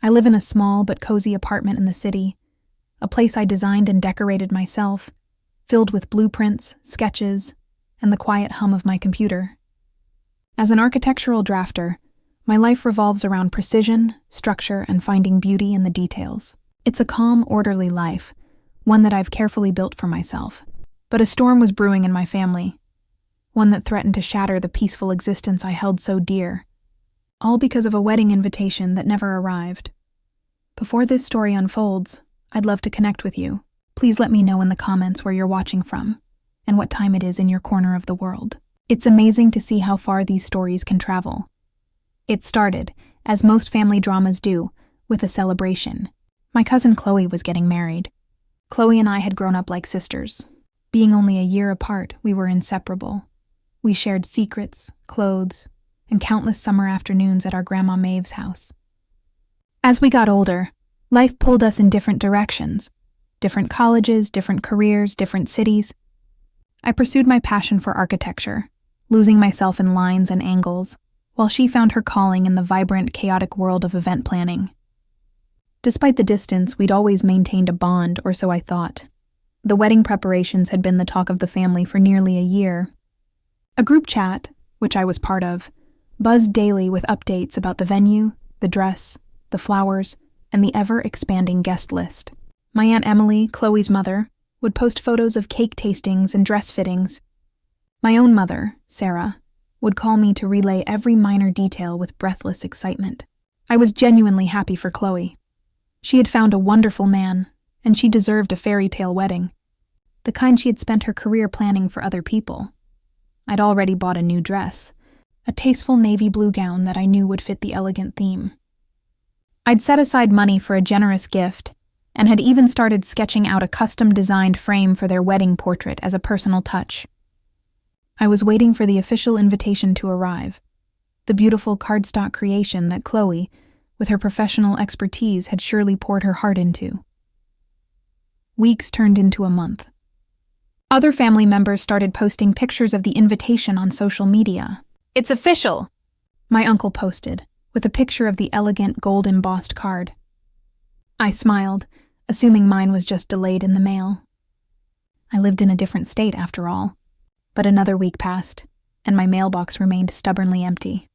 I live in a small but cozy apartment in the city, a place I designed and decorated myself, filled with blueprints, sketches, and the quiet hum of my computer. As an architectural drafter, my life revolves around precision, structure, and finding beauty in the details. It's a calm, orderly life, one that I've carefully built for myself. But a storm was brewing in my family, one that threatened to shatter the peaceful existence I held so dear, all because of a wedding invitation that never arrived. Before this story unfolds, I'd love to connect with you. Please let me know in the comments where you're watching from and what time it is in your corner of the world. It's amazing to see how far these stories can travel. It started, as most family dramas do, with a celebration. My cousin Chloe was getting married. Chloe and I had grown up like sisters. Being only a year apart, we were inseparable. We shared secrets, clothes, and countless summer afternoons at our Grandma Maeve's house. As we got older, life pulled us in different directions. Different colleges, different careers, different cities. I pursued my passion for architecture, losing myself in lines and angles, while she found her calling in the vibrant, chaotic world of event planning. Despite the distance, we'd always maintained a bond, or so I thought. The wedding preparations had been the talk of the family for nearly a year. A group chat, which I was part of, buzzed daily with updates about the venue, the dress, the flowers, and the ever-expanding guest list. My Aunt Emily, Chloe's mother, would post photos of cake tastings and dress fittings. My own mother, Sarah, would call me to relay every minor detail with breathless excitement. I was genuinely happy for Chloe. She had found a wonderful man, and she deserved a fairy tale wedding, the kind she had spent her career planning for other people. I'd already bought a new dress, a tasteful navy blue gown that I knew would fit the elegant theme. I'd set aside money for a generous gift, and had even started sketching out a custom-designed frame for their wedding portrait as a personal touch. I was waiting for the official invitation to arrive, the beautiful cardstock creation that Chloe, with her professional expertise, had surely poured her heart into. Weeks turned into a month. Other family members started posting pictures of the invitation on social media. "It's official," my uncle posted, with a picture of the elegant gold-embossed card. I smiled, assuming mine was just delayed in the mail. I lived in a different state, after all. But another week passed, and my mailbox remained stubbornly empty.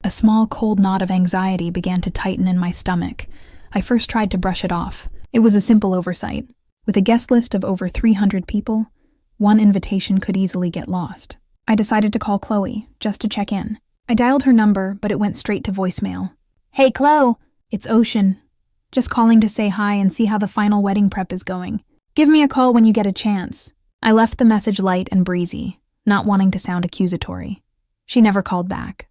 A small cold knot of anxiety began to tighten in my stomach. I first tried to brush it off. It was a simple oversight. With a guest list of over 300 people, one invitation could easily get lost. I decided to call Chloe, just to check in. I dialed her number, but it went straight to voicemail. "Hey, Chloe, it's Ocean. Just calling to say hi and see how the final wedding prep is going. Give me a call when you get a chance." I left the message light and breezy, not wanting to sound accusatory. She never called back.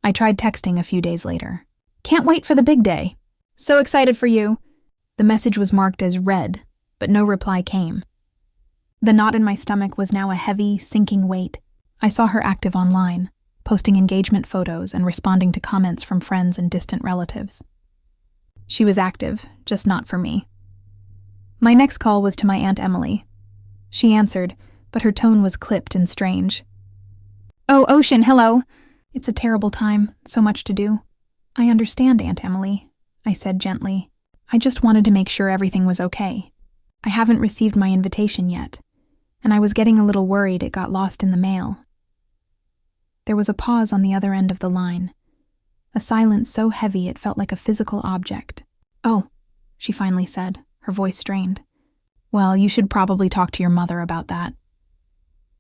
I tried texting a few days later. "Can't wait for the big day. So excited for you." The message was marked as read, but no reply came. The knot in my stomach was now a heavy, sinking weight. I saw her active online, posting engagement photos and responding to comments from friends and distant relatives. She was active, just not for me. My next call was to my Aunt Emily. She answered, but her tone was clipped and strange. "Oh, Ocean, hello. It's a terrible time, so much to do." "I understand, Aunt Emily," I said gently. "I just wanted to make sure everything was okay. I haven't received my invitation yet, and I was getting a little worried it got lost in the mail." There was a pause on the other end of the line, a silence so heavy it felt like a physical object. "Oh," she finally said, her voice strained. "Well, you should probably talk to your mother about that."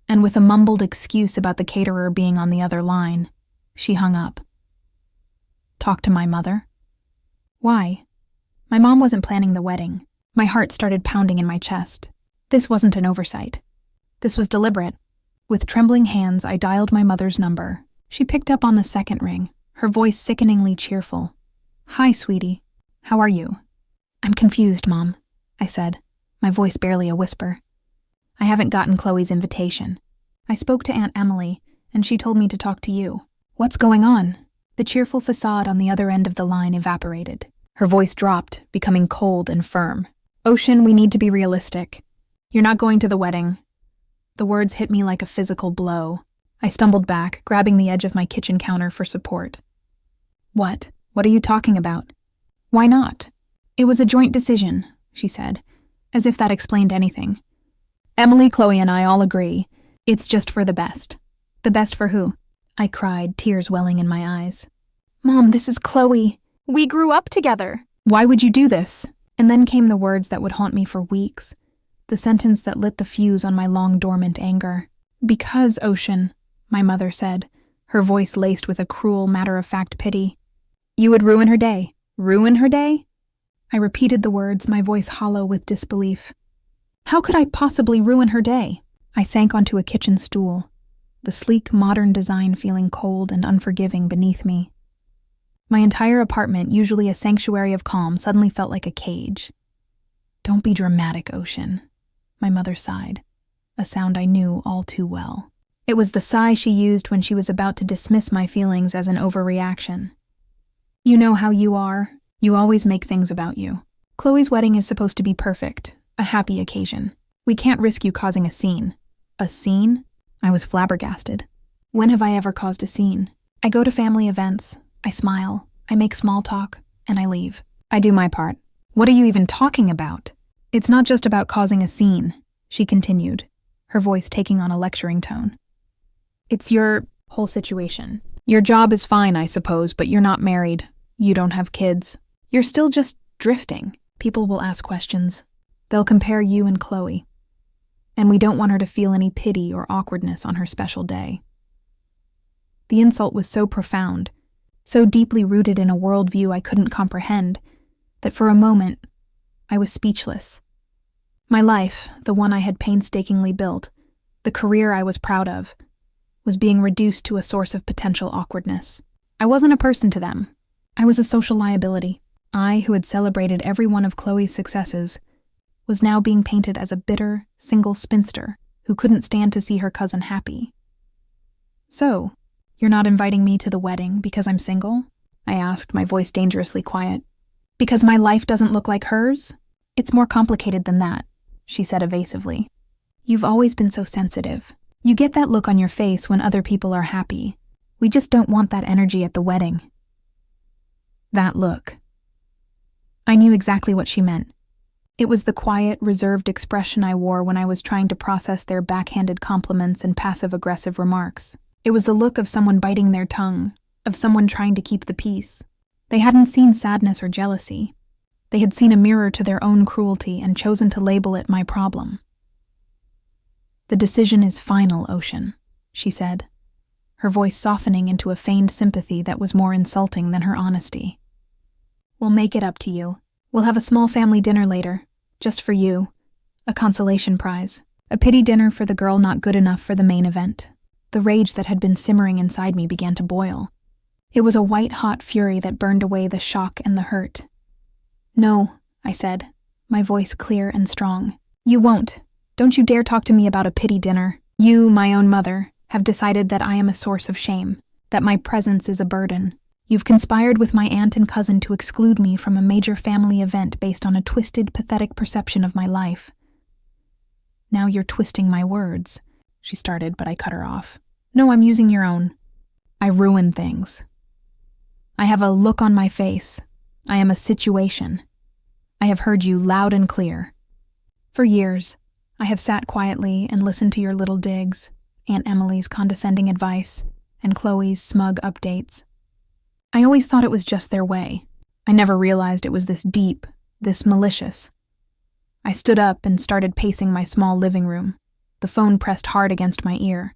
And with a mumbled excuse about the caterer being on the other line, she hung up. Talk to my mother? Why? My mom wasn't planning the wedding. My heart started pounding in my chest. This wasn't an oversight. This was deliberate. With trembling hands, I dialed my mother's number. She picked up on the second ring, her voice sickeningly cheerful. "Hi, sweetie. How are you?" "I'm confused, Mom," I said, my voice barely a whisper. "I haven't gotten Chloe's invitation. I spoke to Aunt Emily, and she told me to talk to you. What's going on?" The cheerful facade on the other end of the line evaporated. Her voice dropped, becoming cold and firm. "Ocean, we need to be realistic. You're not going to the wedding." The words hit me like a physical blow. I stumbled back, grabbing the edge of my kitchen counter for support. What are you talking about?" Why not? It was a joint decision, she said, as if that explained anything. Emily, Chloe, and I all agree. It's just for the best. The best for who? I cried, tears welling in my eyes. Mom, this is Chloe. We grew up together. Why would you do this? And then came the words that would haunt me for weeks. The sentence that lit the fuse on my long-dormant anger. Because, Ocean, my mother said, her voice laced with a cruel, matter-of-fact pity. You would ruin her day. Ruin her day? I repeated the words, my voice hollow with disbelief. How could I possibly ruin her day? I sank onto a kitchen stool, the sleek, modern design feeling cold and unforgiving beneath me. My entire apartment, usually a sanctuary of calm, suddenly felt like a cage. Don't be dramatic, Ocean, my mother sighed, a sound I knew all too well. It was the sigh she used when she was about to dismiss my feelings as an overreaction. You know how you are. You always make things about you. Chloe's wedding is supposed to be perfect, a happy occasion. We can't risk you causing a scene. A scene? I was flabbergasted. When have I ever caused a scene? I go to family events. I smile. I make small talk. And I leave. I do my part. What are you even talking about? It's not just about causing a scene, she continued, her voice taking on a lecturing tone. It's your whole situation. Your job is fine, I suppose, but you're not married. You don't have kids. You're still just drifting. People will ask questions. They'll compare you and Chloe. And we don't want her to feel any pity or awkwardness on her special day. The insult was so profound, so deeply rooted in a worldview I couldn't comprehend, that for a moment, I was speechless. My life, the one I had painstakingly built, the career I was proud of, was being reduced to a source of potential awkwardness. I wasn't a person to them. I was a social liability. I, who had celebrated every one of Chloe's successes, was now being painted as a bitter, single spinster who couldn't stand to see her cousin happy. So, you're not inviting me to the wedding because I'm single? I asked, my voice dangerously quiet. Because my life doesn't look like hers? It's more complicated than that, she said evasively. You've always been so sensitive. You get that look on your face when other people are happy. We just don't want that energy at the wedding. That look. I knew exactly what she meant. It was the quiet, reserved expression I wore when I was trying to process their backhanded compliments and passive-aggressive remarks. It was the look of someone biting their tongue, of someone trying to keep the peace. They hadn't seen sadness or jealousy. They had seen a mirror to their own cruelty and chosen to label it my problem. The decision is final, Ocean, she said, her voice softening into a feigned sympathy that was more insulting than her honesty. We'll make it up to you. We'll have a small family dinner later, just for you. A consolation prize. A pity dinner for the girl not good enough for the main event. The rage that had been simmering inside me began to boil. It was a white-hot fury that burned away the shock and the hurt. No, I said, my voice clear and strong. You won't. Don't you dare talk to me about a pity dinner. You, my own mother, have decided that I am a source of shame, that my presence is a burden. You've conspired with my aunt and cousin to exclude me from a major family event based on a twisted, pathetic perception of my life. Now you're twisting my words, she started, but I cut her off. No, I'm using your own. I ruin things. I have a look on my face. I am a situation. I have heard you loud and clear. For years, I have sat quietly and listened to your little digs, Aunt Emily's condescending advice, and Chloe's smug updates. I always thought it was just their way. I never realized it was this deep, this malicious. I stood up and started pacing my small living room, the phone pressed hard against my ear.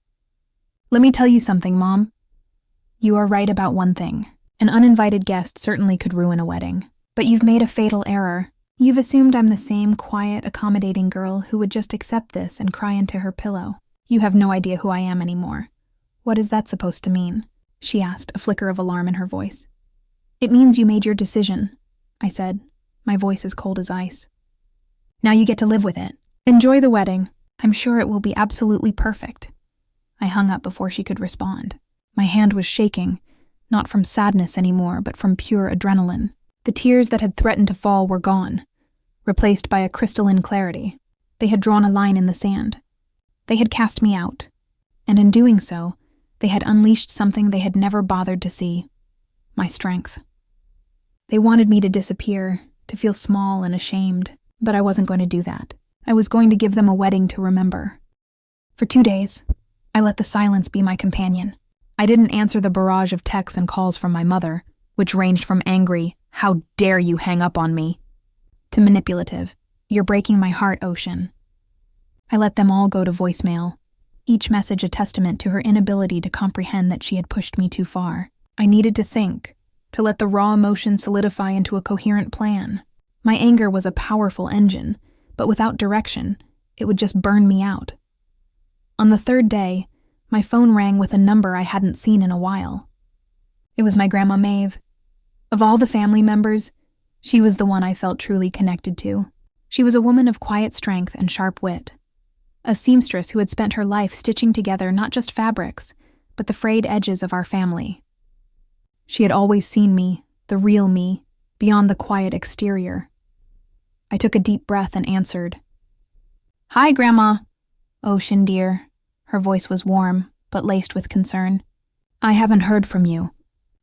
Let me tell you something, Mom. You are right about one thing. An uninvited guest certainly could ruin a wedding. But you've made a fatal error. You've assumed I'm the same quiet, accommodating girl who would just accept this and cry into her pillow. You have no idea who I am anymore. What is that supposed to mean? She asked, a flicker of alarm in her voice. It means you made your decision, I said, my voice as cold as ice. Now you get to live with it. Enjoy the wedding. I'm sure it will be absolutely perfect. I hung up before she could respond. My hand was shaking, not from sadness anymore, but from pure adrenaline. The tears that had threatened to fall were gone, replaced by a crystalline clarity. They had drawn a line in the sand. They had cast me out, and in doing so, they had unleashed something they had never bothered to see. My strength. They wanted me to disappear, to feel small and ashamed, but I wasn't going to do that. I was going to give them a wedding to remember. For 2 days, I let the silence be my companion. I didn't answer the barrage of texts and calls from my mother, which ranged from angry, "How dare you hang up on me?" to manipulative, "You're breaking my heart, Ocean." I let them all go to voicemail, each message a testament to her inability to comprehend that she had pushed me too far. I needed to think, to let the raw emotion solidify into a coherent plan. My anger was a powerful engine, but without direction, it would just burn me out. On the 3rd day, my phone rang with a number I hadn't seen in a while. It was my Grandma Maeve. Of all the family members, she was the one I felt truly connected to. She was a woman of quiet strength and sharp wit, a seamstress who had spent her life stitching together not just fabrics, but the frayed edges of our family. She had always seen me, the real me, beyond the quiet exterior. I took a deep breath and answered. "Hi, Grandma." "Ocean, dear." Her voice was warm, but laced with concern. "I haven't heard from you.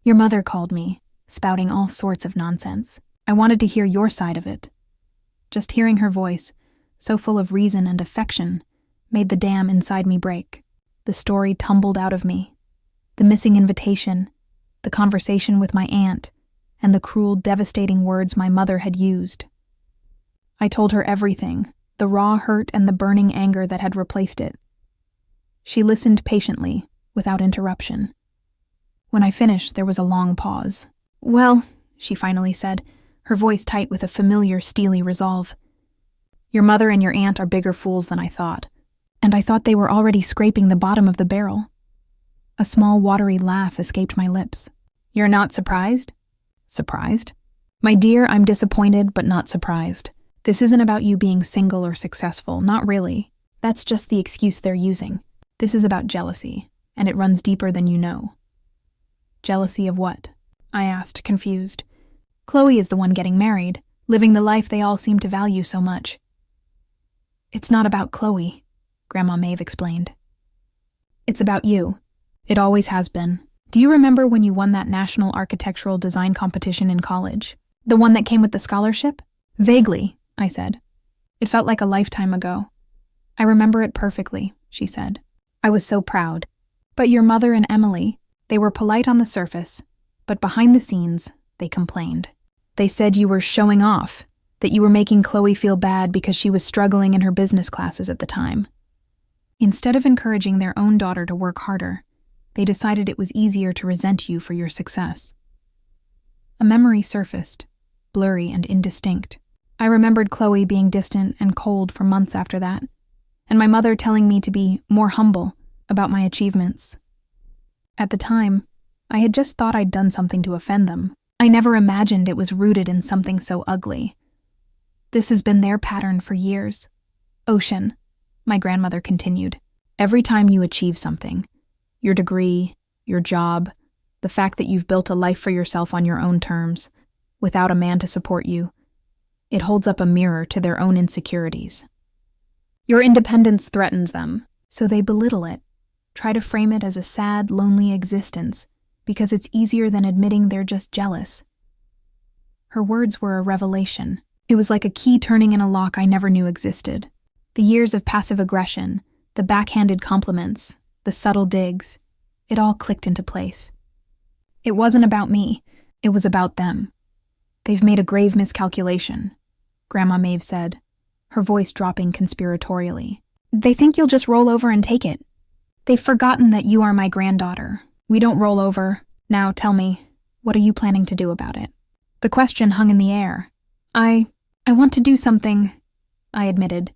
Your mother called me, spouting all sorts of nonsense. I wanted to hear your side of it." Just hearing her voice, so full of reason and affection, made the dam inside me break. The story tumbled out of me. The missing invitation, the conversation with my aunt, and the cruel, devastating words my mother had used. I told her everything, the raw hurt and the burning anger that had replaced it. She listened patiently, without interruption. When I finished, there was a long pause. "Well," she finally said, her voice tight with a familiar, steely resolve. "Your mother and your aunt are bigger fools than I thought, and I thought they were already scraping the bottom of the barrel." A small, watery laugh escaped my lips. "You're not surprised?" "Surprised? My dear, I'm disappointed, but not surprised. This isn't about you being single or successful, not really. That's just the excuse they're using. This is about jealousy, and it runs deeper than you know." "Jealousy of what?" I asked, confused. "Chloe is the one getting married, living the life they all seem to value so much." "It's not about Chloe," Grandma Maeve explained. "It's about you. It always has been. Do you remember when you won that national architectural design competition in college? The one that came with the scholarship?" "Vaguely," I said. "It felt like a lifetime ago." "I remember it perfectly," she said. "I was so proud. But your mother and Emily, they were polite on the surface, but behind the scenes, they complained. They said you were showing off, that you were making Chloe feel bad because she was struggling in her business classes at the time. Instead of encouraging their own daughter to work harder, they decided it was easier to resent you for your success." A memory surfaced, blurry and indistinct. I remembered Chloe being distant and cold for months after that, and my mother telling me to be more humble about my achievements. At the time, I had just thought I'd done something to offend them. I never imagined it was rooted in something so ugly. "This has been their pattern for years. Ocean," my grandmother continued, "every time you achieve something, your degree, your job, the fact that you've built a life for yourself on your own terms, without a man to support you, it holds up a mirror to their own insecurities. Your independence threatens them, so they belittle it, try to frame it as a sad, lonely existence, because it's easier than admitting they're just jealous." Her words were a revelation. It was like a key turning in a lock I never knew existed. The years of passive aggression, the backhanded compliments, the subtle digs, it all clicked into place. It wasn't about me, it was about them. "They've made a grave miscalculation," Grandma Maeve said, her voice dropping conspiratorially. "They think you'll just roll over and take it. They've forgotten that you are my granddaughter. We don't roll over. Now tell me, what are you planning to do about it?" The question hung in the air. I want to do something," I admitted,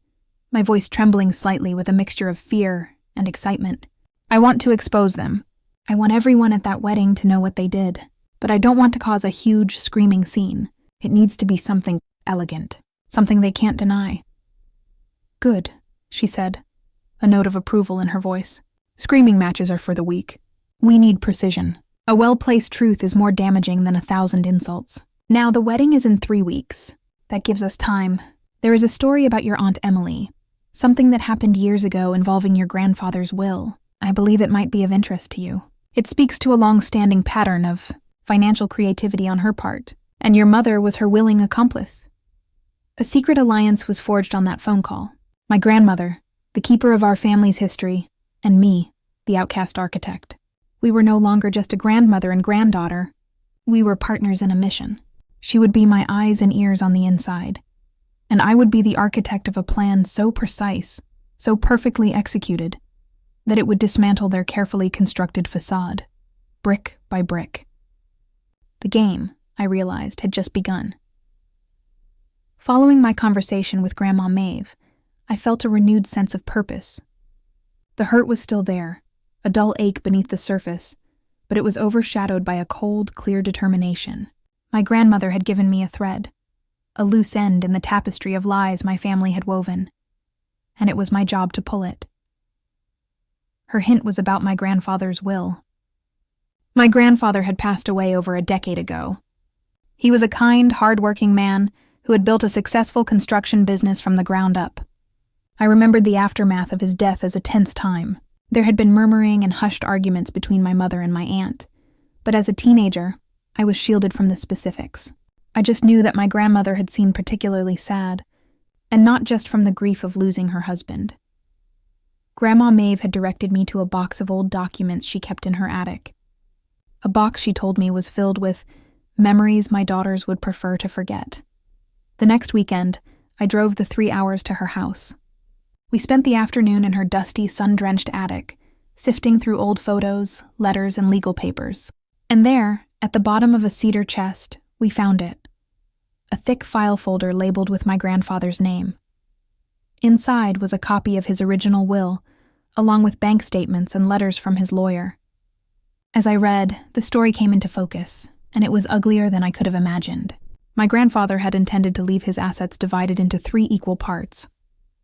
my voice trembling slightly with a mixture of fear and excitement. "I want to expose them. I want everyone at that wedding to know what they did. But I don't want to cause a huge, screaming scene. It needs to be something elegant, something they can't deny." "Good," she said, a note of approval in her voice. "Screaming matches are for the weak. We need precision. A well-placed truth is more damaging than 1,000 insults. Now, the wedding is in 3 weeks. That gives us time. There is a story about your Aunt Emily, something that happened years ago involving your grandfather's will. I believe it might be of interest to you. It speaks to a long-standing pattern of financial creativity on her part. And your mother was her willing accomplice. A secret alliance was forged on that phone call. My grandmother, the keeper of our family's history, and me, the outcast architect. We were no longer just a grandmother and granddaughter. We were partners in a mission. She would be my eyes and ears on the inside, and I would be the architect of a plan so precise, so perfectly executed, that it would dismantle their carefully constructed facade, brick by brick. The game, I realized, had just begun. Following my conversation with Grandma Maeve, I felt a renewed sense of purpose. The hurt was still there, a dull ache beneath the surface, but it was overshadowed by a cold, clear determination. My grandmother had given me a thread, a loose end in the tapestry of lies my family had woven, and it was my job to pull it. Her hint was about my grandfather's will. My grandfather had passed away over a decade ago. He was a kind, hard-working man who had built a successful construction business from the ground up. I remembered the aftermath of his death as a tense time. There had been murmuring and hushed arguments between my mother and my aunt, but as a teenager, I was shielded from the specifics. I just knew that my grandmother had seemed particularly sad, and not just from the grief of losing her husband. Grandma Maeve had directed me to a box of old documents she kept in her attic. A box, she told me, was filled with memories my daughters would prefer to forget. The next weekend, I drove the 3 hours to her house. We spent the afternoon in her dusty, sun-drenched attic, sifting through old photos, letters, and legal papers. And there, at the bottom of a cedar chest, we found it. A thick file folder labeled with my grandfather's name. Inside was a copy of his original will, along with bank statements and letters from his lawyer. As I read, the story came into focus, and it was uglier than I could have imagined. My grandfather had intended to leave his assets divided into 3 equal parts.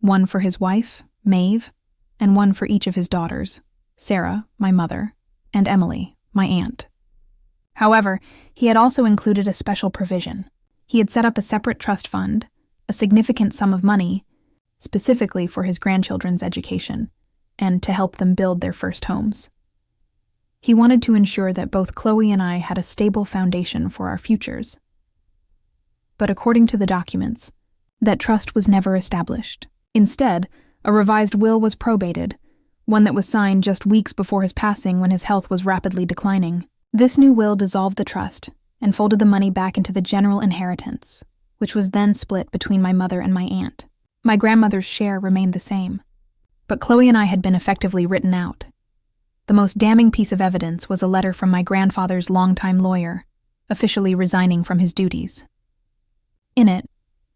One for his wife, Maeve, and one for each of his daughters, Sarah, my mother, and Emily, my aunt. However, he had also included a special provision. He had set up a separate trust fund, a significant sum of money, specifically for his grandchildren's education, and to help them build their first homes. He wanted to ensure that both Chloe and I had a stable foundation for our futures. But according to the documents, that trust was never established. Instead, a revised will was probated, one that was signed just weeks before his passing when his health was rapidly declining. This new will dissolved the trust and folded the money back into the general inheritance, which was then split between my mother and my aunt. My grandmother's share remained the same, but Chloe and I had been effectively written out. The most damning piece of evidence was a letter from my grandfather's longtime lawyer, officially resigning from his duties. In it,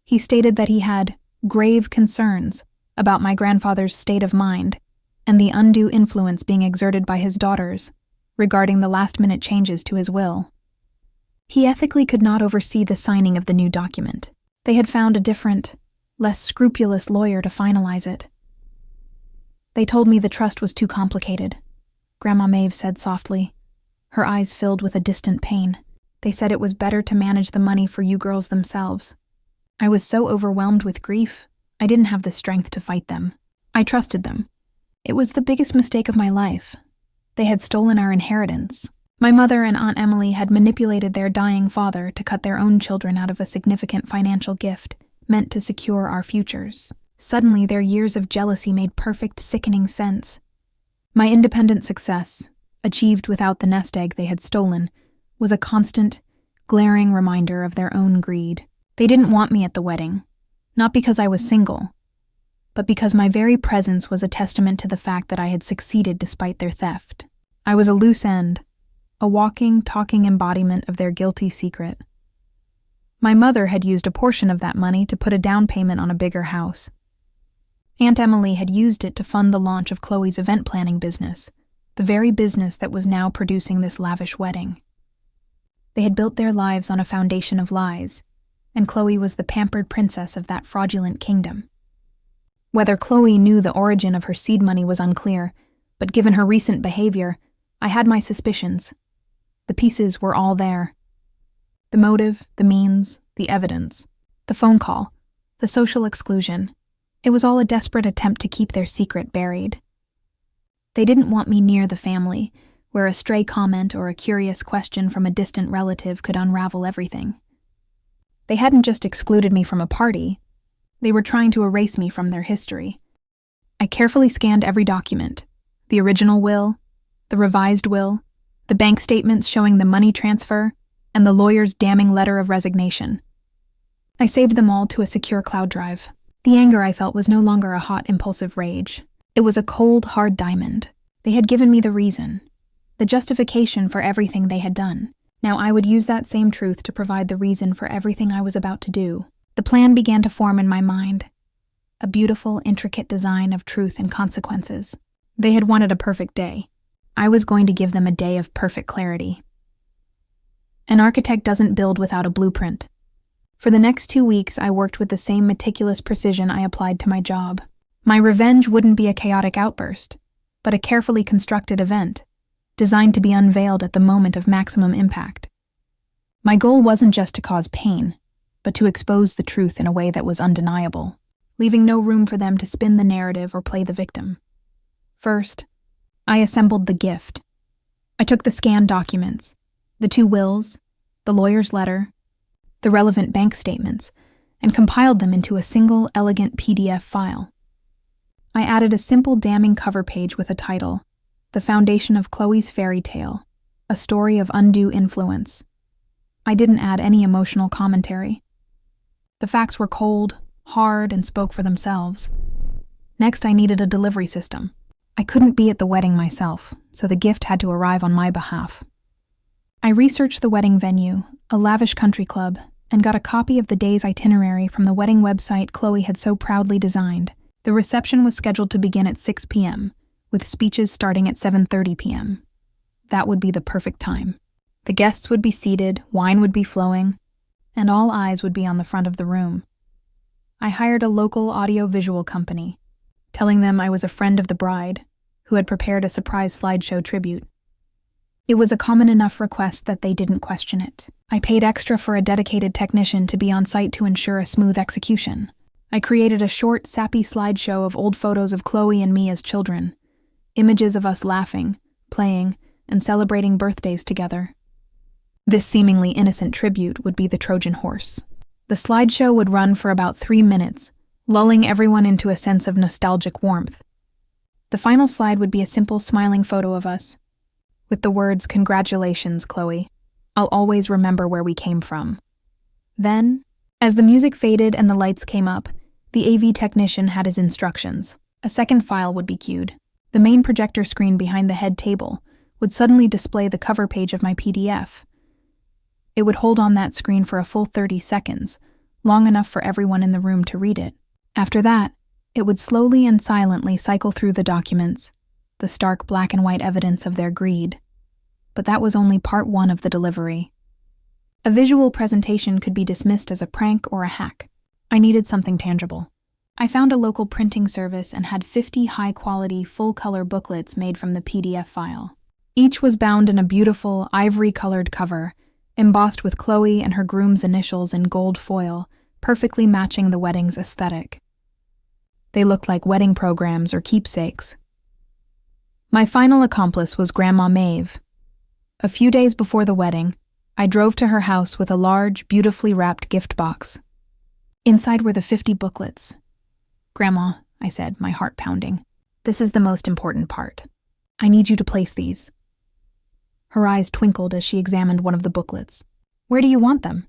he stated that he had grave concerns about my grandfather's state of mind and the undue influence being exerted by his daughters regarding the last-minute changes to his will. He ethically could not oversee the signing of the new document. They had found a different, less scrupulous lawyer to finalize it. They told me the trust was too complicated, Grandma Maeve said softly, her eyes filled with a distant pain. They said it was better to manage the money for you girls themselves. I was so overwhelmed with grief, I didn't have the strength to fight them. I trusted them. It was the biggest mistake of my life. They had stolen our inheritance. My mother and Aunt Emily had manipulated their dying father to cut their own children out of a significant financial gift meant to secure our futures. Suddenly, their years of jealousy made perfect, sickening sense. My independent success, achieved without the nest egg they had stolen, was a constant, glaring reminder of their own greed. They didn't want me at the wedding, not because I was single, but because my very presence was a testament to the fact that I had succeeded despite their theft. I was a loose end, a walking, talking embodiment of their guilty secret. My mother had used a portion of that money to put a down payment on a bigger house. Aunt Emily had used it to fund the launch of Chloe's event planning business, the very business that was now producing this lavish wedding. They had built their lives on a foundation of lies, and Chloe was the pampered princess of that fraudulent kingdom. Whether Chloe knew the origin of her seed money was unclear, but given her recent behavior, I had my suspicions. The pieces were all there. The motive, the means, the evidence, the phone call, the social exclusion. It was all a desperate attempt to keep their secret buried. They didn't want me near the family, where a stray comment or a curious question from a distant relative could unravel everything. They hadn't just excluded me from a party, they were trying to erase me from their history. I carefully scanned every document: the original will, the revised will, the bank statements showing the money transfer, and the lawyer's damning letter of resignation. I saved them all to a secure cloud drive. The anger I felt was no longer a hot, impulsive rage. It was a cold, hard diamond. They had given me the reason, the justification for everything they had done. Now I would use that same truth to provide the reason for everything I was about to do. The plan began to form in my mind, a beautiful, intricate design of truth and consequences. They had wanted a perfect day. I was going to give them a day of perfect clarity. An architect doesn't build without a blueprint. For the next 2 weeks, I worked with the same meticulous precision I applied to my job. My revenge wouldn't be a chaotic outburst, but a carefully constructed event, designed to be unveiled at the moment of maximum impact. My goal wasn't just to cause pain, but to expose the truth in a way that was undeniable, leaving no room for them to spin the narrative or play the victim. First, I assembled the gift. I took the scanned documents, the 2 wills, the lawyer's letter, the relevant bank statements, and compiled them into a single, elegant PDF file. I added a simple damning cover page with a title, The Foundation of Chloe's Fairy Tale, a story of undue influence. I didn't add any emotional commentary. The facts were cold, hard, and spoke for themselves. Next, I needed a delivery system. I couldn't be at the wedding myself, so the gift had to arrive on my behalf. I researched the wedding venue, a lavish country club, and got a copy of the day's itinerary from the wedding website Chloe had so proudly designed. The reception was scheduled to begin at 6 p.m., with speeches starting at 7:30 p.m. That would be the perfect time. The guests would be seated, wine would be flowing, and all eyes would be on the front of the room. I hired a local audio-visual company, telling them I was a friend of the bride, who had prepared a surprise slideshow tribute. It was a common enough request that they didn't question it. I paid extra for a dedicated technician to be on site to ensure a smooth execution. I created a short, sappy slideshow of old photos of Chloe and me as children, images of us laughing, playing, and celebrating birthdays together. This seemingly innocent tribute would be the Trojan horse. The slideshow would run for about 3 minutes, lulling everyone into a sense of nostalgic warmth. The final slide would be a simple, smiling photo of us, with the words, "Congratulations, Chloe. I'll always remember where we came from." Then, as the music faded and the lights came up, the AV technician had his instructions. A second file would be cued. The main projector screen behind the head table would suddenly display the cover page of my PDF. It would hold on that screen for a full 30 seconds, long enough for everyone in the room to read it. After that, it would slowly and silently cycle through the documents, the stark black and white evidence of their greed. But that was only part 1 of the delivery. A visual presentation could be dismissed as a prank or a hack. I needed something tangible. I found a local printing service and had 50 high-quality, full-color booklets made from the PDF file. Each was bound in a beautiful, ivory-colored cover, embossed with Chloe and her groom's initials in gold foil, perfectly matching the wedding's aesthetic. They looked like wedding programs or keepsakes. My final accomplice was Grandma Maeve. A few days before the wedding, I drove to her house with a large, beautifully wrapped gift box. Inside were the 50 booklets. "Grandma," I said, my heart pounding, "this is the most important part. I need you to place these." Her eyes twinkled as she examined one of the booklets. "Where do you want them?"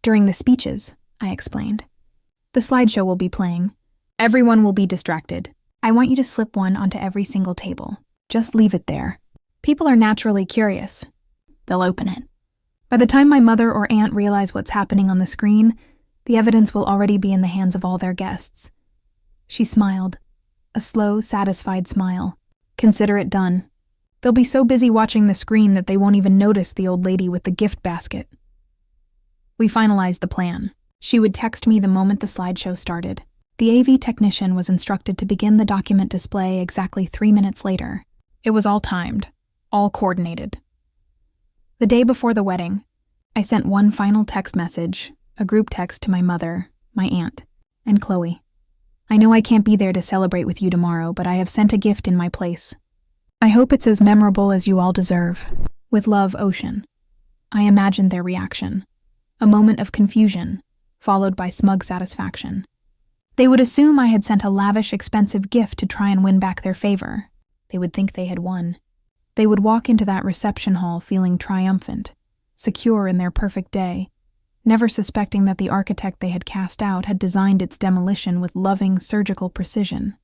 "During the speeches," I explained. "The slideshow will be playing. Everyone will be distracted. I want you to slip one onto every single table. Just leave it there. People are naturally curious. They'll open it. By the time my mother or aunt realize what's happening on the screen, the evidence will already be in the hands of all their guests." She smiled, a slow, satisfied smile. "Consider it done. They'll be so busy watching the screen that they won't even notice the old lady with the gift basket." We finalized the plan. She would text me the moment the slideshow started. The AV technician was instructed to begin the document display exactly 3 minutes later. It was all timed, all coordinated. The day before the wedding, I sent one final text message, a group text to my mother, my aunt, and Chloe. "I know I can't be there to celebrate with you tomorrow, but I have sent a gift in my place. I hope it's as memorable as you all deserve. With love, Ocean." I imagined their reaction. A moment of confusion, followed by smug satisfaction. They would assume I had sent a lavish, expensive gift to try and win back their favor. They would think they had won. They would walk into that reception hall feeling triumphant, secure in their perfect day, never suspecting that the architect they had cast out had designed its demolition with loving, surgical precision.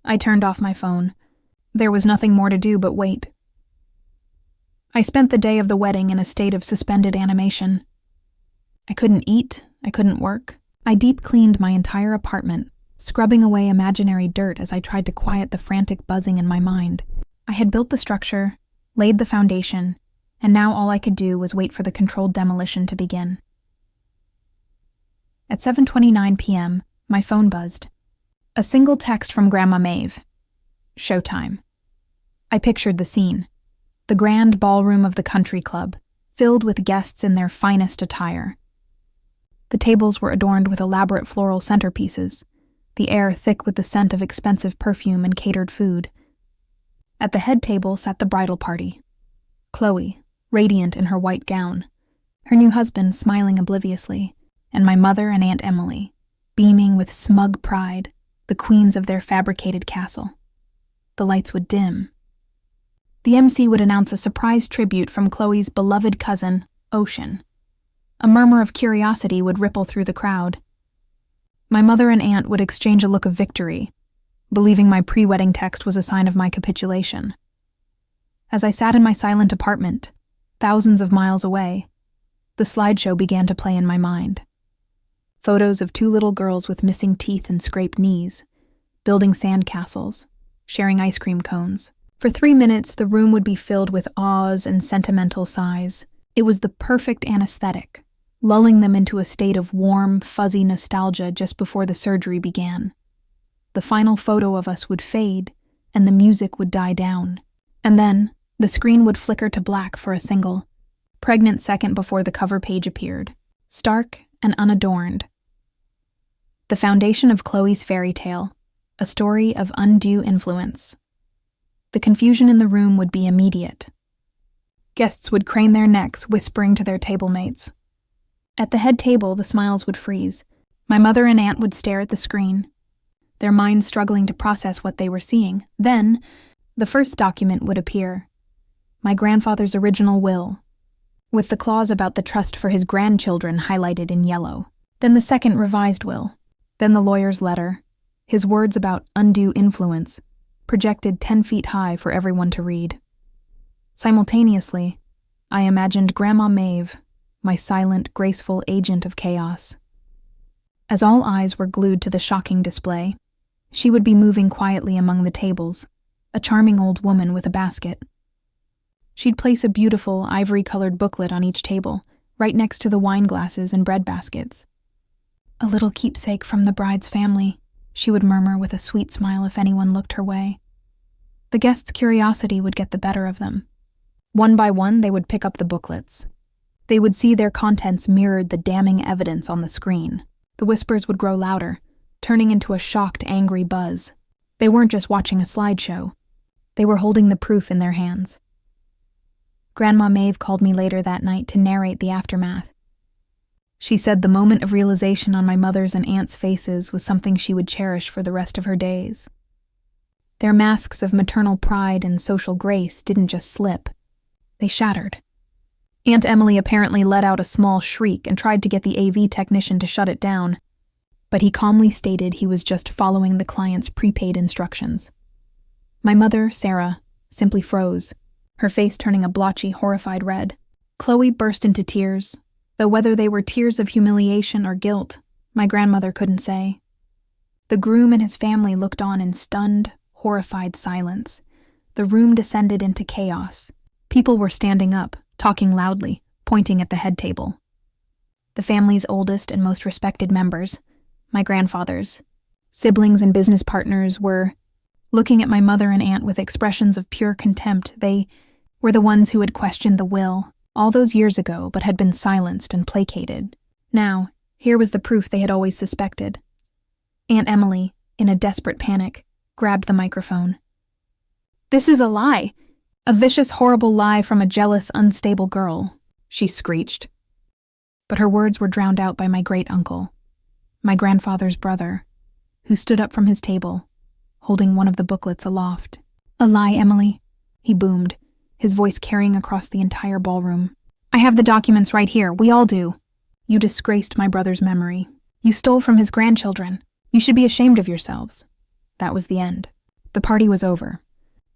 I turned off my phone. There was nothing more to do but wait. I spent the day of the wedding in a state of suspended animation. I couldn't eat, I couldn't work. I deep-cleaned my entire apartment, scrubbing away imaginary dirt as I tried to quiet the frantic buzzing in my mind. I had built the structure, laid the foundation, and now all I could do was wait for the controlled demolition to begin. At 7:29 p.m., my phone buzzed. A single text from Grandma Maeve. Showtime. I pictured the scene. The grand ballroom of the country club, filled with guests in their finest attire. The tables were adorned with elaborate floral centerpieces, the air thick with the scent of expensive perfume and catered food. At the head table sat the bridal party. Chloe, radiant in her white gown, her new husband smiling obliviously, and my mother and Aunt Emily, beaming with smug pride, the queens of their fabricated castle. The lights would dim. The MC would announce a surprise tribute from Chloe's beloved cousin, Ocean. A murmur of curiosity would ripple through the crowd. My mother and aunt would exchange a look of victory, believing my pre-wedding text was a sign of my capitulation. As I sat in my silent apartment, thousands of miles away, the slideshow began to play in my mind. Photos of two little girls with missing teeth and scraped knees, building sandcastles, sharing ice cream cones. For 3 minutes, the room would be filled with awes and sentimental sighs. It was the perfect anesthetic, lulling them into a state of warm, fuzzy nostalgia just before the surgery began. The final photo of us would fade, and the music would die down. And then, the screen would flicker to black for a single, pregnant second before the cover page appeared, stark and unadorned. The foundation of Chloe's fairy tale, a story of undue influence. The confusion in the room would be immediate. Guests would crane their necks, whispering to their table mates. At the head table, the smiles would freeze. My mother and aunt would stare at the screen, their minds struggling to process what they were seeing. Then, the first document would appear. My grandfather's original will, with the clause about the trust for his grandchildren highlighted in yellow. Then the second revised will. Then the lawyer's letter, his words about undue influence, projected 10 feet high for everyone to read. Simultaneously, I imagined Grandma Maeve, my silent, graceful agent of chaos. As all eyes were glued to the shocking display, she would be moving quietly among the tables, a charming old woman with a basket. She'd place a beautiful, ivory-colored booklet on each table, right next to the wine glasses and bread baskets. "A little keepsake from the bride's family," she would murmur with a sweet smile if anyone looked her way. The guests' curiosity would get the better of them. One by one, they would pick up the booklets. They would see their contents mirrored the damning evidence on the screen. The whispers would grow louder, turning into a shocked, angry buzz. They weren't just watching a slideshow. They were holding the proof in their hands. Grandma Maeve called me later that night to narrate the aftermath. She said the moment of realization on my mother's and aunt's faces was something she would cherish for the rest of her days. Their masks of maternal pride and social grace didn't just slip. They shattered. Aunt Emily apparently let out a small shriek and tried to get the AV technician to shut it down, but he calmly stated he was just following the client's prepaid instructions. My mother, Sarah, simply froze, her face turning a blotchy, horrified red. Chloe burst into tears, though whether they were tears of humiliation or guilt, my grandmother couldn't say. The groom and his family looked on in stunned, horrified silence. The room descended into chaos. People were standing up, talking loudly, pointing at the head table. The family's oldest and most respected members, my grandfathers, siblings and business partners, were looking at my mother and aunt with expressions of pure contempt. They were the ones who had questioned the will all those years ago but had been silenced and placated. Now, here was the proof they had always suspected. Aunt Emily, in a desperate panic, grabbed the microphone. "This is a lie. A vicious, horrible lie from a jealous, unstable girl," she screeched. But her words were drowned out by my great-uncle, my grandfather's brother, who stood up from his table, holding one of the booklets aloft. "A lie, Emily," he boomed, his voice carrying across the entire ballroom. "I have the documents right here. We all do. You disgraced my brother's memory. You stole from his grandchildren. You should be ashamed of yourselves." That was the end. The party was over.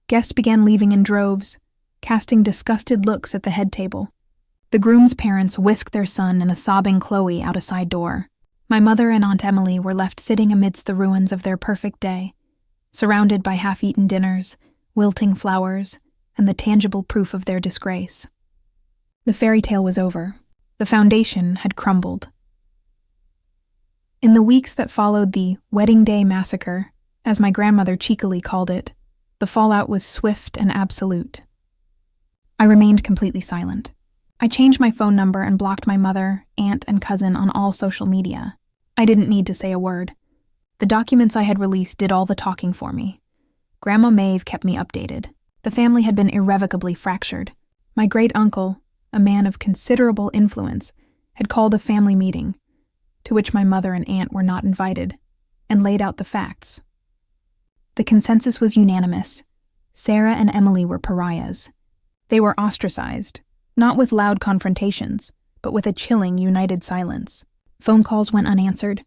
Guests began leaving in droves, casting disgusted looks at the head table. The groom's parents whisked their son and a sobbing Chloe out a side door. My mother and Aunt Emily were left sitting amidst the ruins of their perfect day, surrounded by half-eaten dinners, wilting flowers, and the tangible proof of their disgrace. The fairy tale was over. The foundation had crumbled. In the weeks that followed the wedding day massacre, as my grandmother cheekily called it, the fallout was swift and absolute. I remained completely silent. I changed my phone number and blocked my mother, aunt, and cousin on all social media. I didn't need to say a word. The documents I had released did all the talking for me. Grandma Maeve kept me updated. The family had been irrevocably fractured. My great-uncle, a man of considerable influence, had called a family meeting, to which my mother and aunt were not invited, and laid out the facts. The consensus was unanimous. Sarah and Emily were pariahs. They were ostracized, not with loud confrontations, but with a chilling, united silence. Phone calls went unanswered.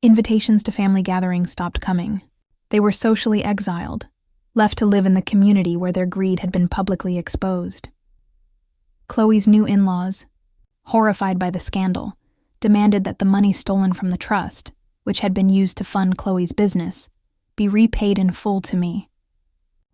Invitations to family gatherings stopped coming. They were socially exiled, left to live in the community where their greed had been publicly exposed. Chloe's new in-laws, horrified by the scandal, demanded that the money stolen from the trust, which had been used to fund Chloe's business, be repaid in full to me.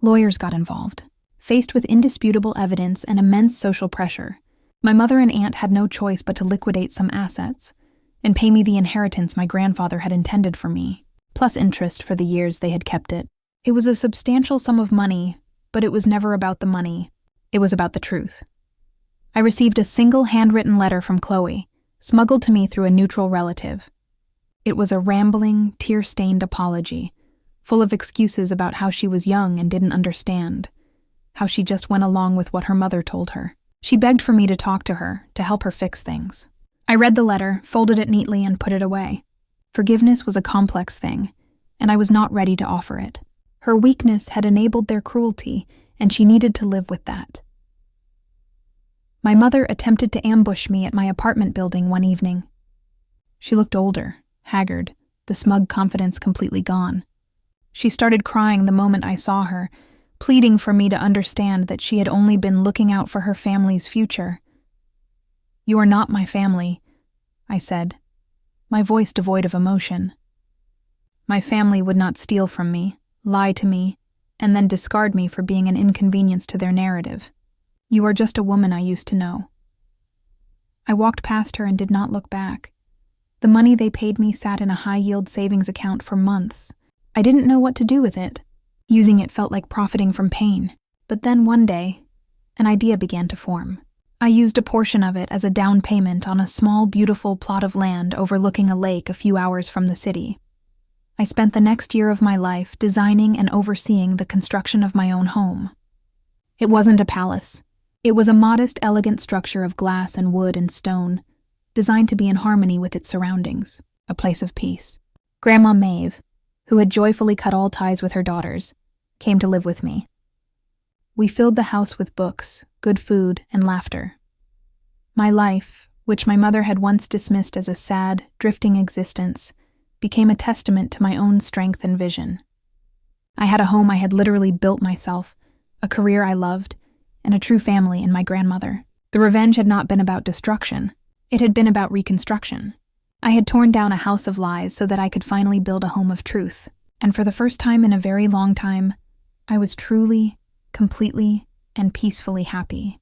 Lawyers got involved. Faced with indisputable evidence and immense social pressure, my mother and aunt had no choice but to liquidate some assets and pay me the inheritance my grandfather had intended for me, plus interest for the years they had kept it. It was a substantial sum of money, but it was never about the money. It was about the truth. I received a single handwritten letter from Chloe, smuggled to me through a neutral relative. It was a rambling, tear-stained apology, full of excuses about how she was young and didn't understand, how she just went along with what her mother told her. She begged for me to talk to her, to help her fix things. I read the letter, folded it neatly, and put it away. Forgiveness was a complex thing, and I was not ready to offer it. Her weakness had enabled their cruelty, and she needed to live with that. My mother attempted to ambush me at my apartment building one evening. She looked older, haggard, the smug confidence completely gone. She started crying the moment I saw her, pleading for me to understand that she had only been looking out for her family's future. "You are not my family," I said, my voice devoid of emotion. My family would not steal from me, lie to me, and then discard me for being an inconvenience to their narrative. You are just a woman I used to know. I walked past her and did not look back. The money they paid me sat in a high-yield savings account for months. I didn't know what to do with it. Using it felt like profiting from pain. But then one day, an idea began to form. I used a portion of it as a down payment on a small, beautiful plot of land overlooking a lake a few hours from the city. I spent the next year of my life designing and overseeing the construction of my own home. It wasn't a palace. It was a modest, elegant structure of glass and wood and stone, designed to be in harmony with its surroundings, a place of peace. Grandma Maeve, who had joyfully cut all ties with her daughters, came to live with me. We filled the house with books, good food, and laughter. My life, which my mother had once dismissed as a sad, drifting existence, became a testament to my own strength and vision. I had a home I had literally built myself, a career I loved, and a true family in my grandmother. The revenge had not been about destruction. It had been about reconstruction. I had torn down a house of lies so that I could finally build a home of truth. And for the first time in a very long time, I was truly, completely, and peacefully happy.